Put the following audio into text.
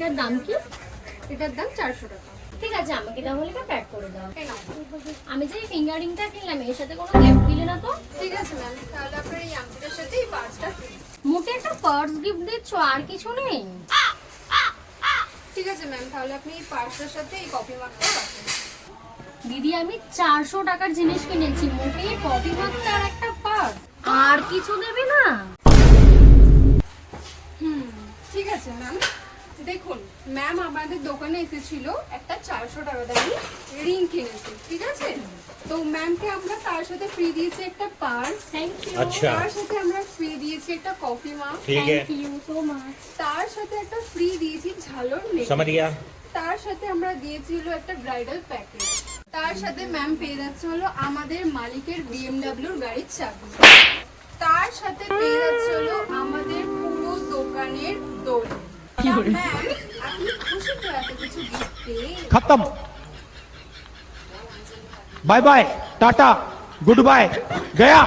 এটার দাম কি? এটার দাম 400 টাকা। ঠিক আছে, আমাকে তাহলে এটা প্যাক করে দাও। আমি যে ফিঙ্গারিংটা কিনলাম এর সাথে কোনো গিফট দিলে না তো? ঠিক আছে ম্যাম, তাহলে আপনার এই আংটিটার সাথে এই পার্সটা ফ্রি। মোটে একটা পার্স গিফট দিচ্ছ, আর কিছু নেই? ঠিক আছে ম্যাম, তাহলে আপনি এই পার্সটার সাথে এই কফি মাগটা রাখুন। দিদি আমি 400 টাকার জিনিস কিনেছি, মোটে কফি মাগটা আর একটা পার্স, আর কিছু দেবে না? ঠিক আছে ম্যাম। দেখুন ম্যাম, আমাদের দোকানে এসেছিল একটা 400 টাকা দামি রিং কিনেছে, ঠিক আছে? তো ম্যামকে আমরা তার সাথে ফ্রি দিয়েছি একটা পার্স। Thank you. अच्छा তার সাথে আমরা ফ্রি দিয়েছি একটা কফি মাগ। ठीक है, থ্যাংক ইউ সো মাচ। তার সাথে একটা ফ্রি দিয়েছি ঝালর নেক। समझ गया। তার সাথে আমরা দিয়েছি হলো একটা ব্রাইডাল প্যাকেজ। তার সাথে ম্যাম পেয়ে যাচ্ছে হলো আমাদের মালিকের বিএমডব্লিউর গাড়ির চাবি। তার সাথে পেয়ে যাচ্ছে হলো আমাদের পুরো দোকানের দড়ি। ম্যাম, আপনি খুশি তো এত কিছু গিফট পেয়ে? खत्म। Bye bye, tata, good bye, गया।